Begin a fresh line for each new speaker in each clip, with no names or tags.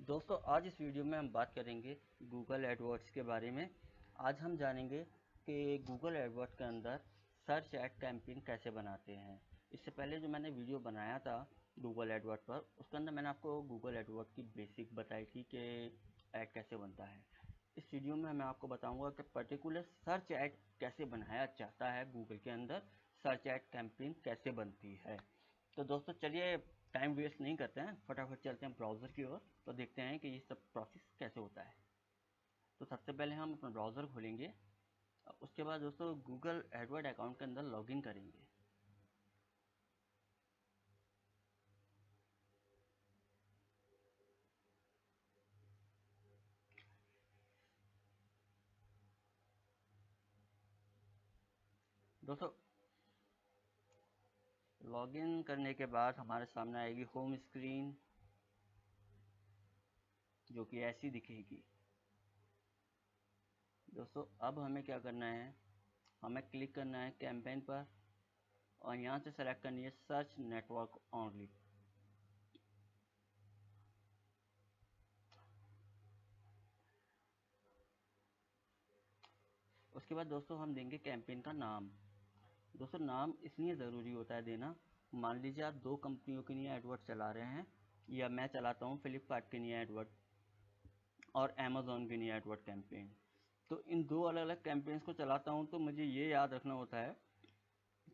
दोस्तों आज इस वीडियो में हम बात करेंगे गूगल एडवर्ड्स के बारे में। आज हम जानेंगे कि गूगल एडवर्ड्स के अंदर सर्च ऐड कैंपेन कैसे बनाते हैं। इससे पहले जो मैंने वीडियो बनाया था गूगल एडवर्ड पर, उसके अंदर मैंने आपको गूगल एडवर्ड की बेसिक बताई थी कि ऐड कैसे बनता है। इस वीडियो में मैं आपको बताऊंगा कि पर्टिकुलर सर्च ऐड कैसे बनाया जाता है, गूगल के अंदर सर्च ऐड कैंपेन कैसे बनती है। तो दोस्तों चलिए टाइम वेस्ट नहीं करते हैं, फटाफट चलते हैं ब्राउज़र की ओर, तो देखते हैं कि ये सब प्रोसेस कैसे होता है। तो सबसे पहले हम अपना ब्राउज़र खोलेंगे। उसके बाद दोस्तों गूगल एडवर्ड अकाउंट के अंदर लॉगिन करेंगे। दोस्तों लॉगिन करने के बाद हमारे सामने आएगी होम स्क्रीन, जो कि ऐसी दिखेगी। दोस्तों अब हमें क्या करना है, हमें क्लिक करना है कैंपेन पर और यहाँ से सेलेक्ट करनी है सर्च नेटवर्क ओनली। उसके बाद दोस्तों हम देंगे कैंपेन का नाम। दोस्तों नाम इसलिए ज़रूरी होता है देना, मान लीजिए आप दो कंपनियों के लिए एडवर्ड चला रहे हैं, या मैं चलाता हूँ फ्लिपकार्ट के लिए एडवर्ड और अमेज़ॉन के लिए एडवर्ड कैंपेन। तो इन दो अलग अलग कैंपेन्स को चलाता हूँ, तो मुझे ये याद रखना होता है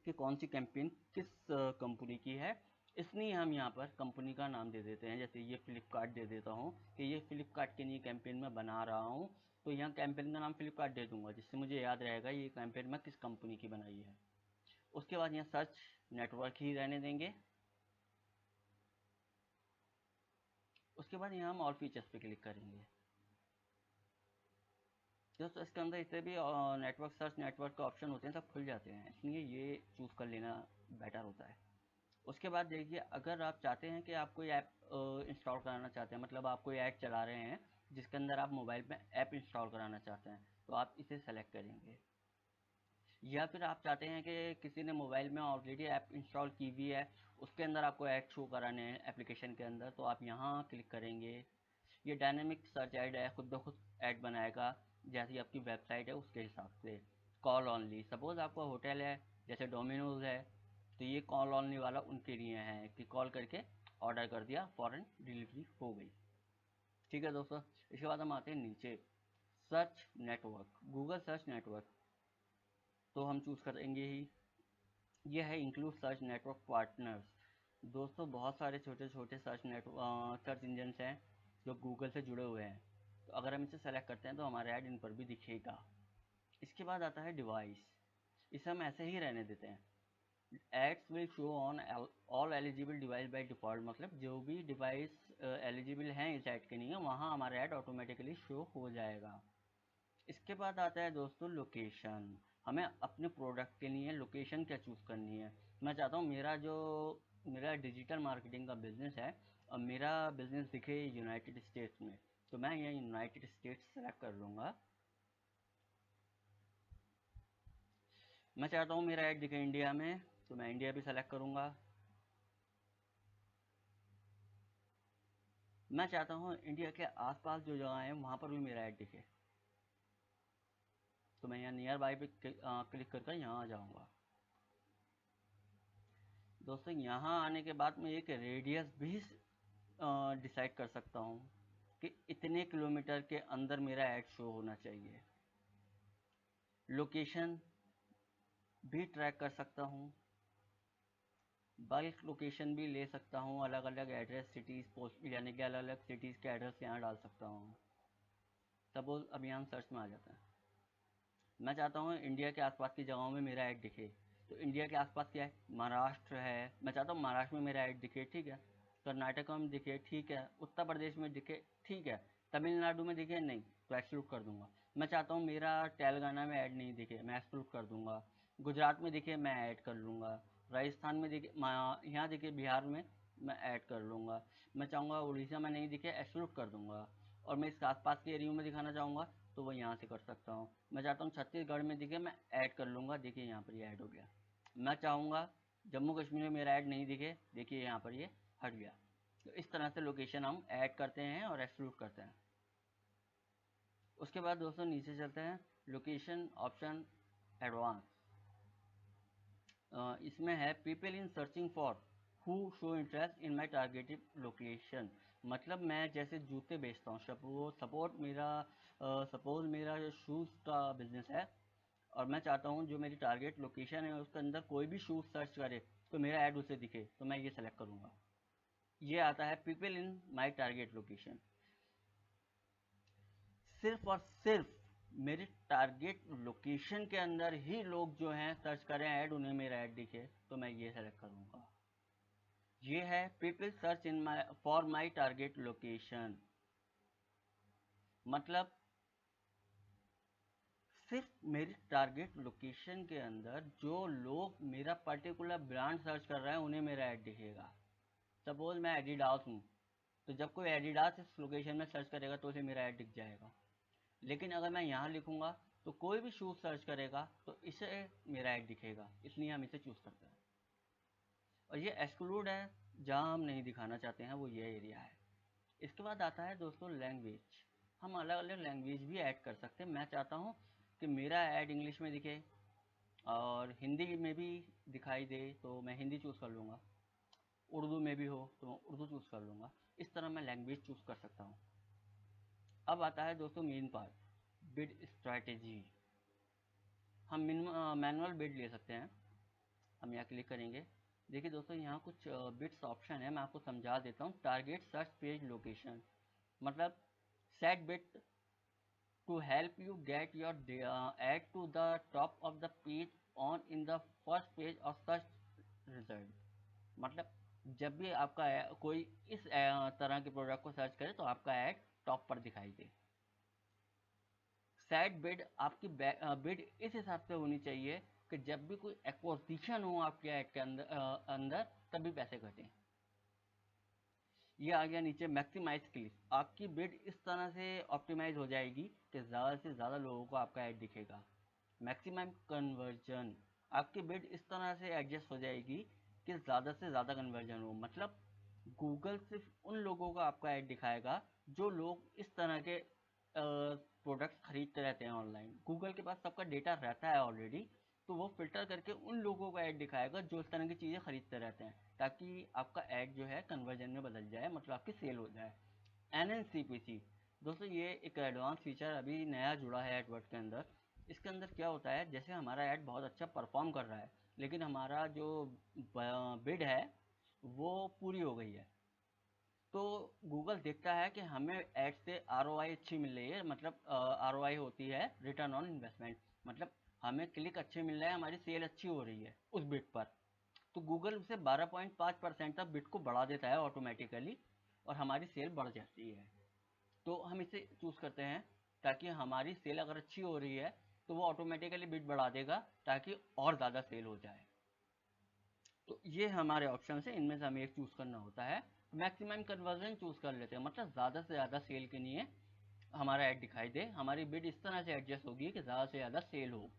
कि कौन सी कैंपेन किस कंपनी की है। इसलिए हम यहाँ पर कंपनी का नाम दे देते हैं। जैसे ये फ्लिपकार्ट दे देता हूँ कि ये फ्लिपकार्ट के लिए कैंपेन में बना रहा हूँ, तो यहाँ कैंपेन का नाम फ्लिपकार्ट दे दूंगा, जिससे मुझे याद रहेगा ये कैंपेन में किस कंपनी की बनाई है। उसके बाद यहाँ सर्च नेटवर्क ही रहने देंगे। उसके बाद यहाँ हम ऑल फीचर्स पे क्लिक करेंगे। दोस्तों इसके अंदर इतने भी नेटवर्क सर्च नेटवर्क का ऑप्शन होते हैं सब खुल जाते हैं, इसलिए ये चूज़ कर लेना बेटर होता है। उसके बाद देखिए, अगर आप चाहते हैं कि आप कोई ऐप इंस्टॉल कराना चाहते हैं, मतलब आप कोई ऐड चला रहे हैं जिसके अंदर आप मोबाइल में ऐप इंस्टॉल कराना चाहते हैं, तो आप इसे सेलेक्ट करेंगे। या फिर आप चाहते हैं कि किसी ने मोबाइल में ऑलरेडी ऐप इंस्टॉल की हुई है, उसके अंदर आपको ऐड शो कराने हैं एप्लीकेशन के अंदर, तो आप यहाँ क्लिक करेंगे। ये डायनेमिक सर्च ऐड है, खुद ब खुद ऐड बनाएगा जैसी आपकी वेबसाइट है उसके हिसाब से। कॉल ऑनली, सपोज आपका होटल है जैसे डोमिनोज है, तो ये कॉल ऑनली वाला उनके लिए है कि कॉल करके ऑर्डर कर दिया, फ़ौरन डिलीवरी हो गई। ठीक है दोस्तों, इसके बाद हम आते हैं नीचे search network, Google search network, तो हम चूज़ करेंगे ही। ये है इंक्लूड सर्च नेटवर्क पार्टनर्स। दोस्तों बहुत सारे छोटे छोटे सर्च इंजन्स हैं जो गूगल से जुड़े हुए हैं, तो अगर हम इसे सेलेक्ट करते हैं तो हमारा ऐड इन पर भी दिखेगा। इसके बाद आता है डिवाइस, इसे हम ऐसे ही रहने देते हैं। Ads will show on all eligible device by default, मतलब जो भी डिवाइस एलिजिबल हैं इस ऐड के लिए, वहाँ हमारा ऐड ऑटोमेटिकली शो हो जाएगा। इसके बाद आता है दोस्तों लोकेशन। हमें अपने प्रोडक्ट के लिए लोकेशन क्या चूज़ करनी है। मैं चाहता हूँ मेरा डिजिटल मार्केटिंग का बिजनेस है और मेरा बिजनेस दिखे यूनाइटेड स्टेट्स में, तो मैं यहाँ यूनाइटेड स्टेट्स सेलेक्ट कर लूँगा। मैं चाहता हूँ मेरा ऐड दिखे इंडिया में, तो मैं इंडिया भी सेलेक्ट करूँगा। मैं चाहता हूँ इंडिया के आसपास जो जगह है वहाँ पर भी मेरा ऐड दिखे, तो मैं यहाँ नियर बाई पे क्लिक कर यहाँ आ जाऊँगा। दोस्तों यहाँ आने के बाद मैं एक रेडियस भी डिसाइड कर सकता हूँ कि इतने किलोमीटर के अंदर मेरा ऐड शो होना चाहिए। लोकेशन भी ट्रैक कर सकता हूँ, बल्क लोकेशन भी ले सकता हूँ, अलग अलग एड्रेस सिटीज़ पोस्ट यानी कि अलग अलग सिटीज़ के एड्रेस यहाँ डाल सकता हूँ। सपोज अब यहाँ सर्च में आ जाता है, मैं चाहता हूँ इंडिया के आसपास की जगहों में मेरा ऐड दिखे, तो इंडिया के आसपास क्या है, महाराष्ट्र है, मैं चाहता हूँ महाराष्ट्र में मेरा ऐड दिखे, ठीक है। कर्नाटक में दिखे, ठीक है। उत्तर प्रदेश में दिखे, ठीक है। तमिलनाडु में दिखे, नहीं, तो एक्सक्लूड कर दूंगा। मैं चाहता हूँ मेरा तेलंगाना में ऐड नहीं दिखे, मैं एक्सक्लूड कर दूंगा। गुजरात में दिखे, मैं ऐड कर लूँगा। राजस्थान में दिखे, यहाँ दिखे, बिहार में मैं ऐड कर लूँगा। मैं चाहूँगा उड़ीसा में नहीं दिखे, एक्सक्लूड कर दूंगा। और मैं इसके आसपास के एरियो में दिखाना चाहूँगा, तो वो यहाँ से कर सकता हूँ। मैं चाहता हूँ छत्तीसगढ़ में दिखे, मैं ऐड कर लूँगा, देखिए यहाँ पर ये ऐड हो गया। मैं चाहूँगा जम्मू कश्मीर में मेरा ऐड नहीं दिखे, देखिए यहाँ पर ये हट गया। तो इस तरह से लोकेशन हम ऐड करते हैं और एक्सक्लूड करते हैं। उसके बाद दोस्तों नीचे चलते हैं, लोकेशन ऑप्शन एडवांस। इसमें है people in searching for who show interest in my targeted location. मतलब मैं जैसे जूते बेचता हूँ, सपोज मेरा शूज़ का बिजनेस है और मैं चाहता हूँ जो मेरी टारगेट लोकेशन है उसके अंदर कोई भी शूज़ सर्च करे तो मेरा ऐड उसे दिखे, तो मैं ये सेलेक्ट करूँगा। ये आता है people in my target location. सिर्फ और सिर्फ मेरे टारगेट लोकेशन के अंदर ही लोग जो हैं सर्च करें ऐड, उन्हें मेरा ऐड दिखे, तो मैं ये सेलेक्ट करूँगा। ये है people search in my for my target location. मतलब सिर्फ मेरी टारगेट लोकेशन के अंदर जो लोग मेरा पर्टिकुलर ब्रांड सर्च कर रहे हैं उन्हें मेरा ऐड दिखेगा। सपोज मैं एडिडास हूँ, तो जब कोई एडिडास इस लोकेशन में सर्च करेगा तो उसे मेरा ऐड दिख जाएगा। लेकिन अगर मैं यहाँ लिखूँगा तो कोई भी शूज़ सर्च करेगा तो इसे मेरा ऐड दिखेगा, इसलिए हम इसे चूज़ करते हैं। और ये एक्सक्लूड है, जहाँ हम नहीं दिखाना चाहते हैं वो ये एरिया है। इसके बाद आता है दोस्तों लैंग्वेज। हम अलग अलग लैंग्वेज भी ऐड कर सकते हैं। मैं चाहता हूँ कि मेरा ऐड इंग्लिश में दिखे और हिंदी में भी दिखाई दे, तो मैं हिंदी चूज़ कर लूँगा। उर्दू में भी हो तो मैं उर्दू चूज़ कर लूँगा। इस तरह मैं लैंग्वेज चूज़ कर सकता हूँ। अब आता है दोस्तों मेन पार्ट, बिड स्ट्रैटेजी। हम मैनुअल बिड ले सकते हैं। हम यहाँ क्लिक करेंगे। देखिए दोस्तों यहाँ कुछ बिट्स ऑप्शन है, मैं आपको समझा देता हूँ। टारगेट सर्च पेज लोकेशन, मतलब set bit to help you get your ad to the top of the page on in the first page of search result। मतलब जब भी आपका कोई इस तरह के प्रोडक्ट को सर्च करे तो आपका ऐड टॉप पर दिखाई दे। सेट बिड, आपकी बिड इस हिसाब से होनी चाहिए कि जब भी कोई एक्विजिशन हो आपके ऐड के अंदर तभी पैसे कटें। ये आ गया नीचे मैक्सिमाइज क्लिक। आपकी बिड इस तरह से ऑप्टिमाइज हो जाएगी कि ज़्यादा से ज़्यादा लोगों को आपका ऐड दिखेगा। मैक्सिमम कन्वर्जन, आपकी बिड इस तरह से एडजस्ट हो जाएगी कि ज़्यादा से ज़्यादा कन्वर्जन हो। मतलब गूगल सिर्फ उन लोगों को आपका ऐड दिखाएगा जो लोग इस तरह के प्रोडक्ट्स खरीदते रहते हैं ऑनलाइन। गूगल के पास सबका डेटा रहता है ऑलरेडी, तो वो फिल्टर करके उन लोगों को ऐड दिखाएगा जो इस तरह की चीज़ें खरीदते रहते हैं, ताकि आपका ऐड जो है कन्वर्जन में बदल जाए, मतलब आपकी सेल हो जाए। NNCPC दोस्तों ये एक एडवांस फीचर अभी नया जुड़ा है एडवर्ड के अंदर। इसके अंदर क्या होता है, जैसे हमारा ऐड बहुत अच्छा परफॉर्म कर रहा है लेकिन हमारा जो बिड है वो पूरी हो गई है, तो गूगल देखता है कि हमें ऐड से ROI अच्छी मिल रही है। मतलब ROI होती है रिटर्न ऑन इन्वेस्टमेंट, मतलब हमें क्लिक अच्छे मिल रहे हैं, हमारी सेल अच्छी हो रही है उस बिट पर। तो गूगल उसे 12.5% तक बिट को बढ़ा देता है ऑटोमेटिकली और हमारी सेल बढ़ जाती है। तो हम इसे चूज़ करते हैं ताकि हमारी सेल अगर अच्छी हो रही है तो वो ऑटोमेटिकली बिट बढ़ा देगा ताकि और ज़्यादा सेल हो जाए। तो ये हमारे ऑप्शन है, इनमें से हमें एक चूज़ करना होता है। मैक्सिमम कन्वर्जन चूज़ कर लेते हैं, मतलब ज़्यादा से ज़्यादा सेल के लिए हमारा ऐड दिखाई दे, हमारी बिड इस तरह से एडजस्ट होगी कि ज़्यादा से ज़्यादा सेल हो।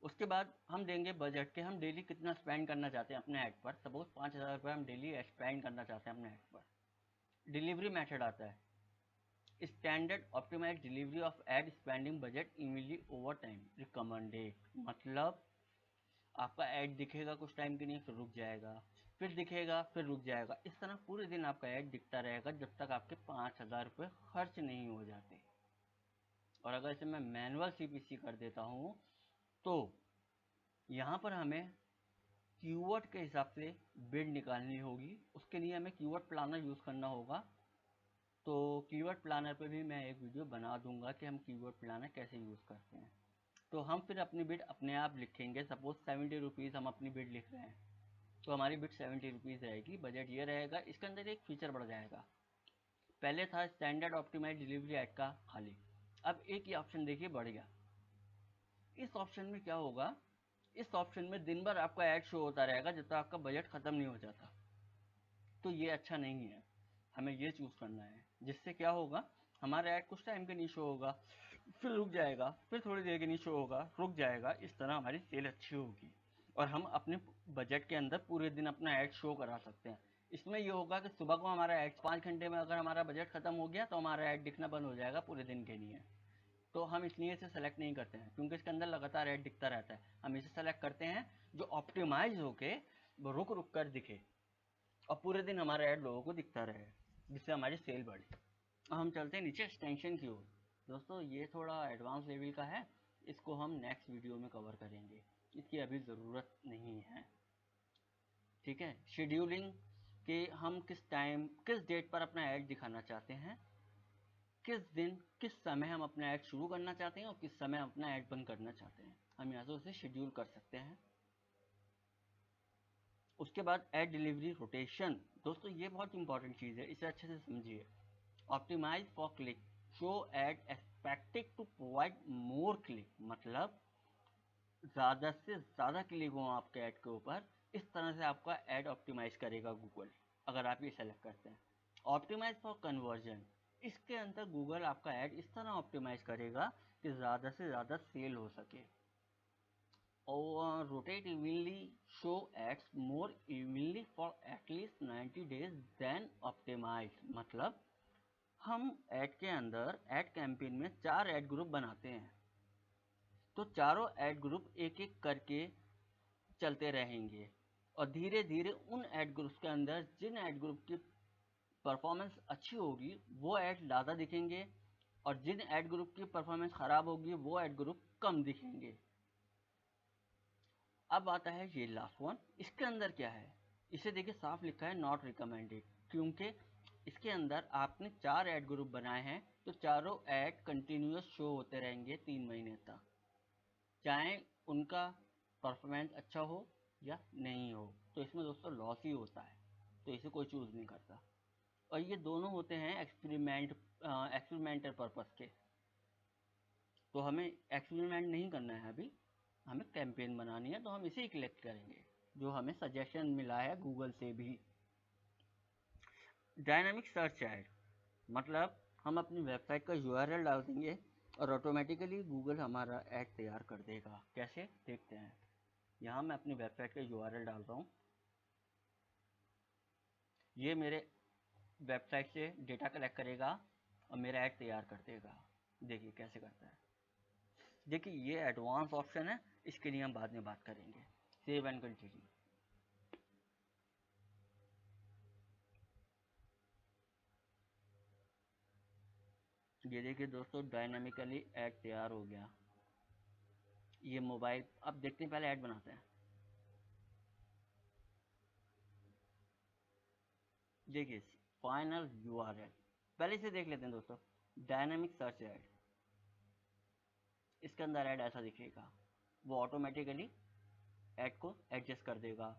उसके बाद हम देंगे बजट के हम डेली कितना स्पेंड करना चाहते हैं अपने ऐड पर। सपोज 5,000 रुपये हम डेली स्पेंड करना चाहते हैं अपने ऐड पर। डिलीवरी मेथड आता है, standard optimize delivery of ad spending budget immediately over time recommended. मतलब आपका ऐड दिखेगा कुछ टाइम के लिए, फिर रुक जाएगा, फिर दिखेगा, फिर रुक जाएगा। इस तरह पूरे दिन आपका ऐड दिखता रहेगा जब तक आपके 5,000 रुपये खर्च नहीं हो जाते। और अगर इसे मैं मैनुअल CPC कर देता हूँ तो यहाँ पर हमें कीवर्ड के हिसाब से बिड निकालनी होगी। उसके लिए हमें कीवर्ड प्लानर यूज़ करना होगा। तो कीवर्ड प्लानर पे भी मैं एक वीडियो बना दूंगा कि हम कीवर्ड प्लानर कैसे यूज़ करते हैं। तो हम फिर अपनी बिड अपने आप लिखेंगे। सपोज 70 रुपीज़ हम अपनी बिड लिख रहे हैं तो हमारी बिड 70 रुपीज़ रहेगी। बजट ये रहेगा। इसके अंदर एक फीचर बढ़ जाएगा, पहले था स्टैंडर्ड ऑप्टिमाइज डिलीवरी ऐड का खाली, अब एक ही ऑप्शन देखिए बढ़ गया। इस ऑप्शन में क्या होगा, इस ऑप्शन में दिन भर आपका ऐड शो होता रहेगा जब तक आपका बजट ख़त्म नहीं हो जाता। तो ये अच्छा नहीं है, हमें ये चूज़ करना है। जिससे क्या होगा, हमारा ऐड कुछ टाइम के लिए शो होगा, फिर रुक जाएगा, फिर थोड़ी देर के लिए शो होगा, रुक जाएगा। इस तरह हमारी सेल अच्छी होगी। और हम अपने बजट के अंदर पूरे दिन अपना ऐड शो करा सकते हैं। इसमें ये होगा कि सुबह को हमारा ऐड 5 घंटे में अगर हमारा बजट खत्म हो गया तो हमारा ऐड दिखना बंद हो जाएगा पूरे दिन के लिए। तो हम इसलिए इसे सेलेक्ट नहीं करते हैं क्योंकि इसके अंदर लगातार ऐड दिखता रहता है। हम इसे सेलेक्ट करते हैं जो ऑप्टिमाइज होके रुक रुक कर दिखे और पूरे दिन हमारा ऐड लोगों को दिखता रहे, जिससे हमारी सेल बढ़े। अब हम चलते हैं नीचे एक्सटेंशन की ओर। दोस्तों ये थोड़ा एडवांस लेवल का है, इसको हम नेक्स्ट वीडियो में कवर करेंगे, इसकी अभी ज़रूरत नहीं है। ठीक है, शेड्यूलिंग कि हम किस टाइम किस डेट पर अपना ऐड दिखाना चाहते हैं, किस दिन किस समय हम अपना ऐड शुरू करना चाहते हैं और किस समय अपना ऐड बंद करना चाहते हैं, हम यहाँ से उसे शेड्यूल कर सकते हैं। उसके बाद ऐड डिलीवरी रोटेशन। दोस्तों ये बहुत इंपॉर्टेंट चीज़ है, इसे अच्छे से समझिए। Optimize for click, show ad expected to provide more click, मतलब ज़्यादा से ज़्यादा क्लिक हो आपके ऐड के ऊपर, इस तरह से आपका ऐड ऑप्टिमाइज करेगा गूगल, अगर आप ये सेलेक्ट करते हैं। ऑप्टिमाइज फॉर कन्वर्जन, इसके अंदर गूगल आपका ऐड इस तरह ऑप्टिमाइज करेगा कि ज़्यादा से ज़्यादा सेल हो सके। और rotate evenly, show ads more evenly for at least 90 days then optimize, मतलब हम ऐड के अंदर ऐड कैंपेन में 4 ऐड ग्रुप बनाते हैं, तो चारों ऐड ग्रुप एक एक करके चलते रहेंगे और धीरे धीरे उन ऐड ग्रुप्स के अंदर जिन ऐड ग्रुप की परफॉर्मेंस अच्छी होगी वो ऐड ज़्यादा दिखेंगे और जिन ऐड ग्रुप की परफॉर्मेंस ख़राब होगी वो ऐड ग्रुप कम दिखेंगे। अब आता है ये लास्ट वन, इसके अंदर क्या है, इसे देखिए साफ लिखा है नॉट रिकमेंडेड, क्योंकि इसके अंदर आपने 4 ऐड ग्रुप बनाए हैं तो चारों ऐड कंटिन्यूस शो होते रहेंगे 3 महीने तक, चाहे उनका परफॉर्मेंस अच्छा हो या नहीं हो। तो इसमें दोस्तों लॉस ही होता है, तो इसे कोई चूज़ नहीं करता। और ये दोनों होते हैं एक्सपेरिमेंटल पर्पस के, तो हमें एक्सपेरिमेंट नहीं करना है अभी, हमें कैंपेन बनानी है, तो हम इसे ही क्लिक करेंगे जो हमें सजेशन मिला है गूगल से भी। डायनामिक सर्च ऐड, मतलब हम अपनी वेबसाइट का यूआरएल डाल देंगे और ऑटोमेटिकली गूगल हमारा ऐड तैयार कर देगा। कैसे देखते हैं, यहाँ मैं अपनी वेबसाइट का यूआरएल डाल रहा हूँ, ये मेरे वेबसाइट से डेटा कलेक्ट करेगा और मेरा ऐड तैयार कर देगा। देखिए कैसे करता है। देखिए ये एडवांस ऑप्शन है, इसके लिए हम बाद में बात करेंगे। Save and continue. ये देखिए दोस्तों डायनामिकली ऐड तैयार हो गया। ये मोबाइल, अब देखते हैं, पहले ऐड बनाते हैं। देखिए फाइनल यूआरएल, पहले इसे देख लेते हैं दोस्तों। डायनामिक सर्च ऐड, इसके अंदर ऐड ऐसा दिखेगा, वो ऑटोमेटिकली ऐड को एडजस्ट कर देगा।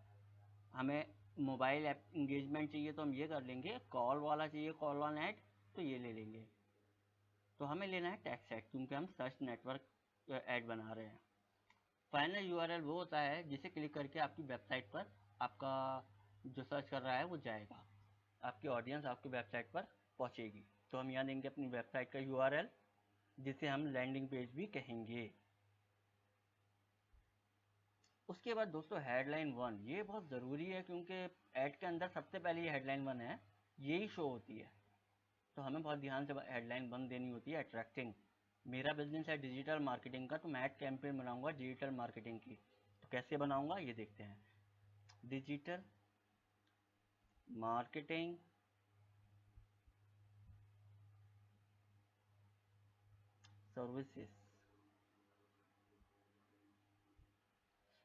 हमें मोबाइल ऐप इंगेजमेंट चाहिए तो हम ये कर लेंगे, कॉल वाला चाहिए, कॉल ऑन ऐड, तो ये ले लेंगे। तो हमें लेना है टेक्स्ट ऐड क्योंकि हम सर्च नेटवर्क ऐड बना रहे हैं। फाइनल यूआरएल वो होता है जिसे क्लिक करके आपकी वेबसाइट पर आपका जो सर्च कर रहा है वो जाएगा, आपकी ऑडियंस आपकी वेबसाइट पर पहुंचेगी। तो हम यहाँ देंगे अपनी वेबसाइट का यूआरएल, जिसे हम लैंडिंग पेज भी कहेंगे। उसके बाद दोस्तों हेडलाइन 1, ये बहुत ज़रूरी है क्योंकि ऐड के अंदर सबसे पहले ये हेडलाइन 1 है, यही शो होती है, तो हमें बहुत ध्यान से हेडलाइन 1 देनी होती है। अट्रैक्टिंग, मेरा बिजनेस है डिजिटल मार्केटिंग का, तो मैं ऐड कैंपेन बनाऊंगा डिजिटल मार्केटिंग की। तो कैसे बनाऊंगा ये देखते हैं। डिजिटल मार्केटिंग सर्विसेज,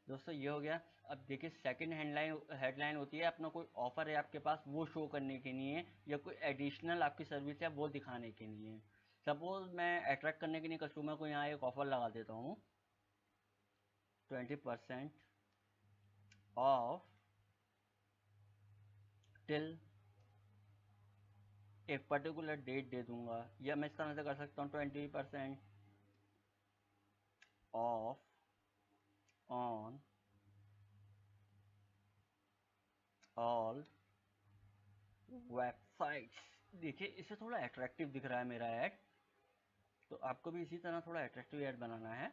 दोस्तों ये हो गया। अब देखिए सेकंड हेडलाइन होती है अपना कोई ऑफर है आपके पास वो शो करने के लिए, या कोई एडिशनल आपकी सर्विस है वो दिखाने के लिए। सपोज मैं अट्रैक्ट करने के लिए कस्टमर को यहाँ एक ऑफर लगा देता हूँ, 20% ऑफ टिल एक पर्टिकुलर डेट दे दूंगा, या मैं इस तरह से कर सकता हूँ 20% ऑफ ऑन ऑल वेबसाइट्स। देखिए इससे थोड़ा अट्रैक्टिव दिख रहा है मेरा ऐड, तो आपको भी इसी तरह थोड़ा अट्रैक्टिव ऐड बनाना है।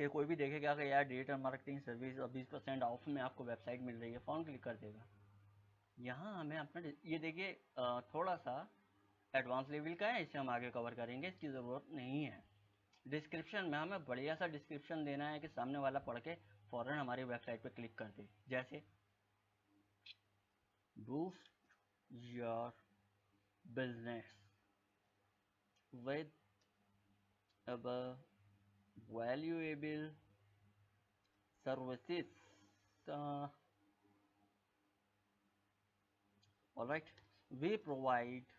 कि कोई भी देखेगा कि यार डिजिटल मार्केटिंग सर्विस और 20% ऑफ में आपको वेबसाइट मिल रही है, फ़ौरन क्लिक कर देगा। यहाँ हमें अपना ये देखिए थोड़ा सा एडवांस लेवल का है, इसे हम आगे कवर करेंगे, इसकी ज़रूरत नहीं है। डिस्क्रिप्शन में हमें बढ़िया सा डिस्क्रिप्शन देना है कि सामने वाला पढ़ के फ़ौरन हमारी वेबसाइट पे क्लिक कर दे। जैसे boost your business with valuable services. All right, we provide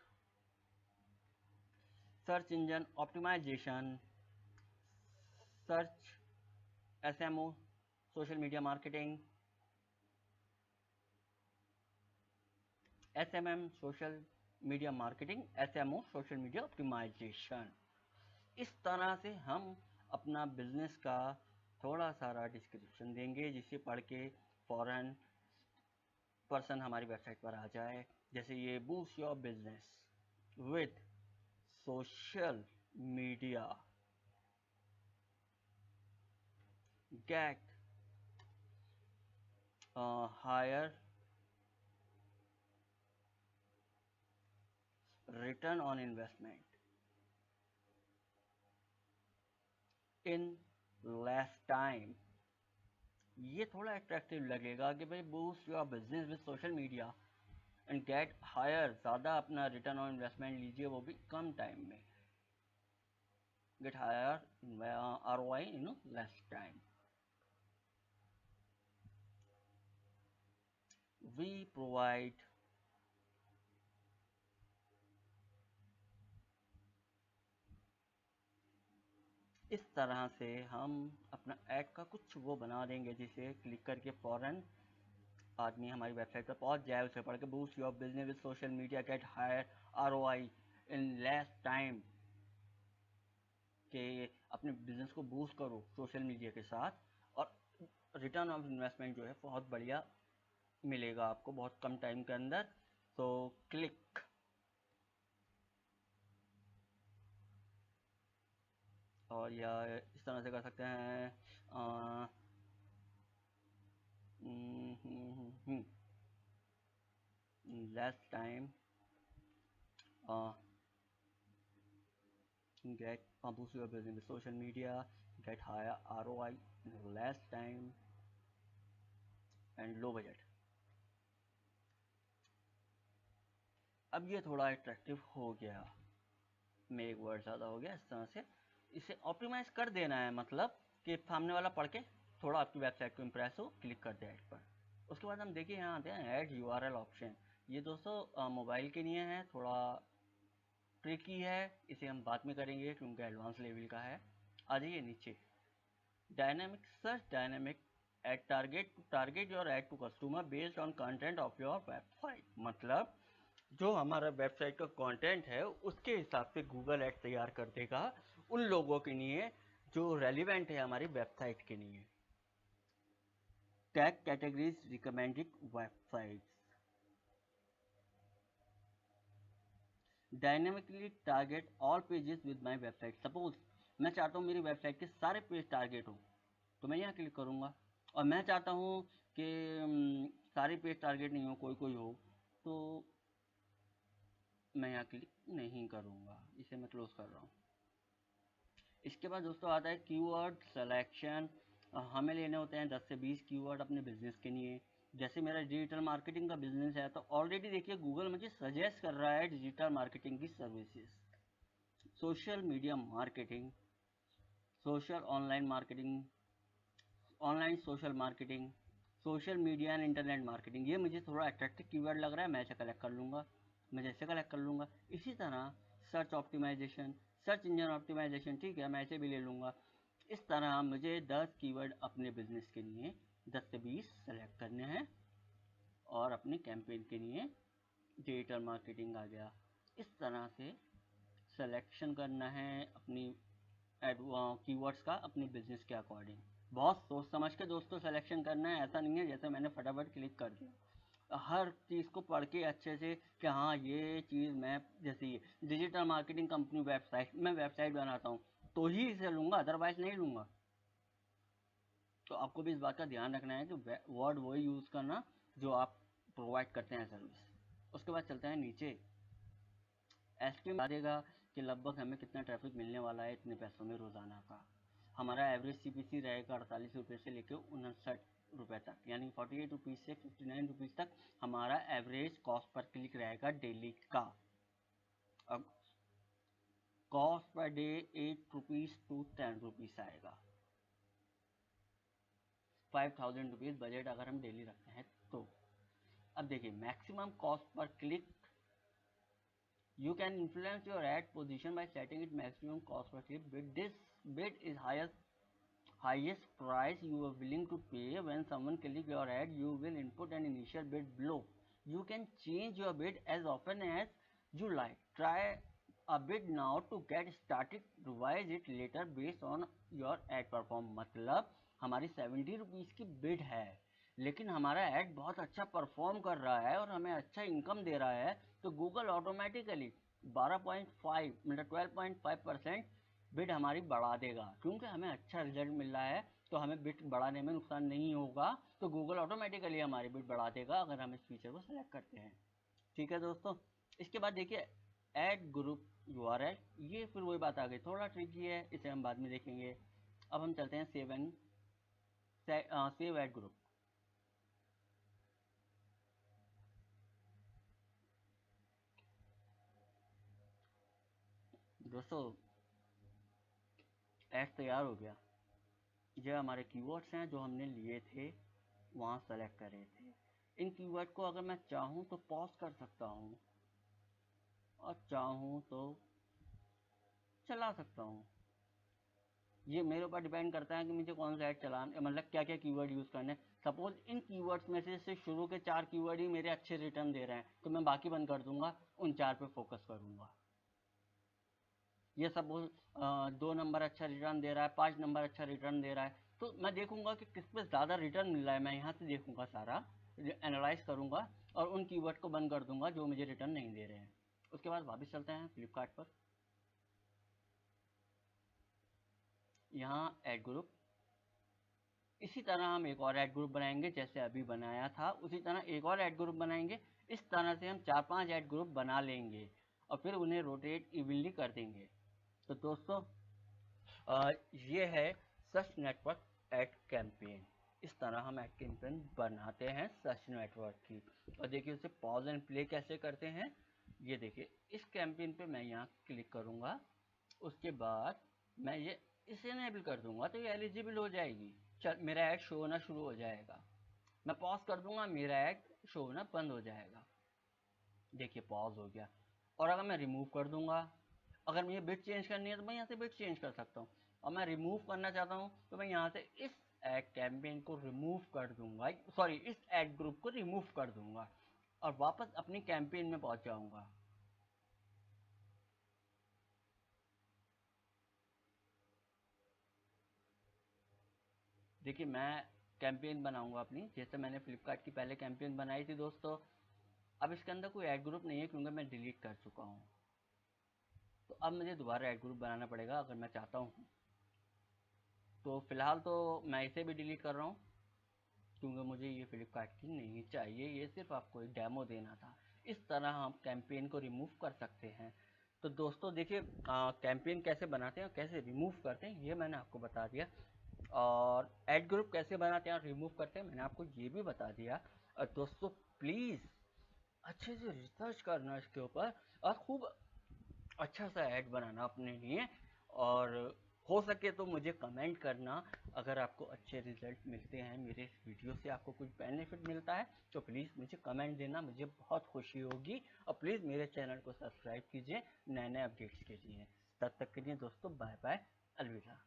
search engine optimization, search, SMO, social media marketing, SMM, social media marketing, SMO, social media optimization. इस तरह से हम अपना बिजनेस का थोड़ा सारा डिस्क्रिप्शन देंगे जिसे पढ़ के फ़ौरन पर्सन हमारी वेबसाइट पर आ जाए। जैसे ये boost your business with social media, get higher return on investment in less time. ये थोड़ा अट्रैक्टिव लगेगा कि भाई boost your business with social media and get higher, ज़्यादा अपना रिटर्न ऑन इन्वेस्टमेंट लीजिए, वो भी कम टाइम में। Get higher ROI in less time. We provide इस तरह से हम अपना ऐड का कुछ वो बना देंगे जिसे क्लिक करके फ़ौरन आदमी हमारी वेबसाइट पर पहुंच जाए, उसे पढ़ के boost your business with social media get higher ROI in less time, कि अपने बिजनेस को बूस्ट करो सोशल मीडिया के साथ और रिटर्न ऑफ इन्वेस्टमेंट जो है बहुत बढ़िया मिलेगा आपको बहुत कम टाइम के अंदर। तो क्लिक। और या इस तरह से कर सकते हैं less time get boost your business with social media, get higher ROI in less time and low budget। अब ये थोड़ा अट्रैक्टिव हो गया, में एक वर्ड ज़्यादा हो गया। इस तरह से इसे ऑप्टिमाइज कर देना है, मतलब कि सामने वाला पढ़ के थोड़ा आपकी वेबसाइट को इम्प्रेस हो, क्लिक कर दे ऐड पर। उसके बाद हम देखिए यहाँ आते हैं ऐड URL ऑप्शन। ये दोस्तों मोबाइल के लिए है, थोड़ा ट्रिकी है, इसे हम बाद में करेंगे क्योंकि एडवांस लेवल का है। आ जाइए नीचे, dynamic search, dynamic ad target your ad to customer based on content of your website. मतलब जो हमारा वेबसाइट का कंटेंट है उसके हिसाब से गूगल ऐड तैयार कर देगा उन लोगों के लिए जो रेलिवेंट है हमारी वेबसाइट के लिए। Tag categories recommended websites, dynamically target all pages with my website. Suppose मैं चाहता हूँ मेरी वेबसाइट के सारे पेज टारगेट हो, तो मैं यहाँ क्लिक करूँगा। और मैं चाहता हूँ कि सारे पेज टारगेट नहीं हो, कोई कोई हो, तो मैं यहाँ क्लिक नहीं करूँगा, इसे मैं क्लोज कर रहा हूँ। इसके बाद दोस्तों आता है कीवर्ड सिलेक्शन। हमें लेने होते हैं 10 से 20 कीवर्ड अपने बिजनेस के लिए। जैसे मेरा डिजिटल मार्केटिंग का बिजनेस है तो ऑलरेडी देखिए गूगल मुझे सजेस्ट कर रहा है डिजिटल मार्केटिंग की services, social media marketing, social online marketing, online social marketing, social media and internet marketing. ये मुझे थोड़ा अट्रैक्टिव कीवर्ड लग रहा है, मैं इसे कलेक्ट कर लूँगा, मैं जैसे कलेक्ट कर लूँगा। इसी तरह search optimization, search engine optimization, ठीक है मैं इसे भी ले लूँगा। इस तरह मुझे 10 कीवर्ड अपने बिजनेस के लिए 10 से 20 सेलेक्ट करने हैं और अपने कैंपेन के लिए डिजिटल मार्केटिंग आ गया। इस तरह से सिलेक्शन करना है अपनी कीवर्ड्स का अपने बिजनेस के अकॉर्डिंग। बहुत सोच समझ के दोस्तों सिलेक्शन करना है, ऐसा नहीं है जैसे मैंने फटाफट क्लिक कर दिया। हर चीज़ को पढ़ के अच्छे से कि हाँ ये चीज़ मैं, जैसे ये डिजिटल मार्केटिंग कंपनी वेबसाइट, मैं वेबसाइट बनाता हूँ तो ही इसे लूँगा, अदरवाइज नहीं लूँगा। तो आपको भी इस बात का ध्यान रखना है कि वर्ड वही यूज़ करना जो आप प्रोवाइड करते हैं सर्विस। उसके बाद चलते हैं नीचे, एस्टिमेट बता देगा कि लगभग हमें कितना ट्रैफिक मिलने वाला है इतने पैसों में रोज़ाना का। हमारा एवरेज सीपीसी रहेगा 48 रुपये से लेकर 59 रुपये तक, यानी 48 रुपीज़ से 59 रुपीज़ तक हमारा एवरेज कॉस्ट पर क्लिक रहेगा डेली का। अब cost per day 8 rupees two 10 rupees आएगा। 5000 रुपीज़ बजट अगर हम डेली रखते हैं तो। अब देखिए maximum cost per click, you can influence your ad position by setting it maximum cost per click bid. This bid is highest price you are willing to pay. When someone click your ad, you will input an initial bid below. You can change your bid as often as you like. Try a bid now to get started. Revise it later based on your ad perform. मतलब हमारी 70 rupees की bid है, लेकिन हमारा add बहुत अच्छा perform कर रहा है और हमें अच्छा इनकम दे रहा है, तो गूगल ऑटोमेटिकली 12.5 मतलब 12.5% बिड हमारी बढ़ा देगा, क्योंकि हमें अच्छा रिजल्ट मिल रहा है तो हमें बिड बढ़ाने में नुकसान नहीं होगा। तो गूगल ऑटोमेटिकली हमारी बिड बढ़ा देगा अगर हम इस फीचर को सेलेक्ट करते हैं। ठीक है दोस्तों, इसके बाद देखिए ऐड ग्रुप यूआरएल, ये फिर वही बात आ गई, थोड़ा ट्रिकी है, इसे हम बाद में देखेंगे। अब हम चलते हैं सेव ऐड ग्रुप। दोस्तों ऐड तैयार हो गया, ये हमारे कीवर्ड्स हैं जो हमने लिए थे वहाँ सेलेक्ट करे थे। इन कीवर्ड को अगर मैं चाहूँ तो पॉज कर सकता हूँ और चाहूँ तो चला सकता हूँ। ये मेरे ऊपर डिपेंड करता है कि मुझे कौन सा ऐड चलाना, मतलब क्या क्या कीवर्ड यूज़ करने। सपोज इन कीवर्ड्स में से सिर्फ शुरू के 4 कीवर्ड ही मेरे अच्छे रिटर्न दे रहे हैं तो मैं बाकी बंद कर दूंगा, उन 4 पे फोकस करूंगा। ये सपोज 2 नंबर अच्छा रिटर्न दे रहा है, 5 नंबर अच्छा रिटर्न दे रहा है, तो मैं देखूंगा कि किस पे ज़्यादा रिटर्न मिल रहा है, मैं यहाँ से देखूंगा, सारा एनालाइज करूंगा और उन कीवर्ड को बंद कर दूंगा जो मुझे रिटर्न नहीं दे रहे हैं। उसके बाद वापस चलते हैं फ्लिपकार्ट पर। यहाँ ऐड ग्रुप, इसी तरह हम एक और ऐड ग्रुप बनाएंगे जैसे अभी बनाया था, उसी तरह एक और ऐड ग्रुप बनाएंगे। इस तरह से हम 4-5 ऐड ग्रुप बना लेंगे और फिर उन्हें रोटेट इवनली कर देंगे। तो दोस्तों ये है सर्च नेटवर्क ऐड कैंपेन। इस तरह हम ऐड कैंपेन बनाते हैं सर्च नेटवर्क की। और देखिए उसे पॉज एंड प्ले कैसे करते हैं, ये देखिए इस कैंपेन पे मैं यहाँ क्लिक करूँगा, उसके बाद मैं ये इसे इनेबल कर दूंगा तो ये एलिजिबल हो जाएगी, मेरा ऐड शो होना शुरू हो जाएगा। मैं पॉज कर दूंगा, मेरा ऐड शो होना बंद हो जाएगा। देखिए पॉज हो गया। और अगर मैं रिमूव कर दूंगा, अगर मुझे बिट चेंज करनी है तो मैं यहाँ से बिट चेंज कर सकता हूँ, और मैं रिमूव करना चाहता हूँ तो मैं यहाँ से इस ऐड कैंपेन को रिमूव कर दूंगा, सॉरी इस ऐड ग्रुप को रिमूव कर दूंगा और वापस अपनी कैंपेन में पहुंच जाऊंगा। देखिए मैं कैंपेन बनाऊंगा अपनी, जैसे मैंने फ्लिपकार्ट की पहले कैंपेन बनाई थी दोस्तों। अब इसके अंदर कोई ऐड ग्रुप नहीं है क्योंकि मैं डिलीट कर चुका हूँ, तो अब मुझे दोबारा ऐड ग्रुप बनाना पड़ेगा अगर मैं चाहता हूँ। तो फिलहाल तो मैं इसे भी डिलीट कर रहा हूँ क्योंकि मुझे ये फ्लिपकार्ट की नहीं चाहिए, ये सिर्फ आपको एक डेमो देना था। इस तरह हम कैंपेन को रिमूव कर सकते हैं। तो दोस्तों देखिए कैंपेन कैसे बनाते हैं और कैसे रिमूव करते हैं ये मैंने आपको बता दिया, और ऐड ग्रुप कैसे बनाते हैं और रिमूव करते हैं मैंने आपको ये भी बता दिया। और दोस्तों प्लीज़ अच्छे से रिसर्च करना इसके ऊपर और खूब अच्छा सा ऐड बनाना अपने लिए, और हो सके तो मुझे कमेंट करना अगर आपको अच्छे रिजल्ट मिलते हैं, मेरे इस वीडियो से आपको कुछ बेनिफिट मिलता है तो प्लीज़ मुझे कमेंट देना, मुझे बहुत खुशी होगी। और प्लीज़ मेरे चैनल को सब्सक्राइब कीजिए नए नए अपडेट्स के लिए। तब तक के लिए दोस्तों बाय बाय, अलविदा।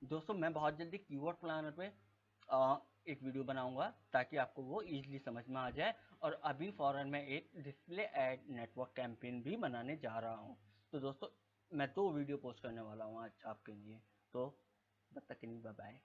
दोस्तों मैं बहुत जल्दी कीवर्ड प्लानर पे एक वीडियो बनाऊंगा ताकि आपको वो इजीली समझ में आ जाए, और अभी फौरन मैं एक डिस्प्ले एड नेटवर्क कैंपेन भी बनाने जा रहा हूँ। तो दोस्तों मैं 2 वीडियो पोस्ट करने वाला हूँ आज आपके लिए, तो तब तक के लिए बाय बाय।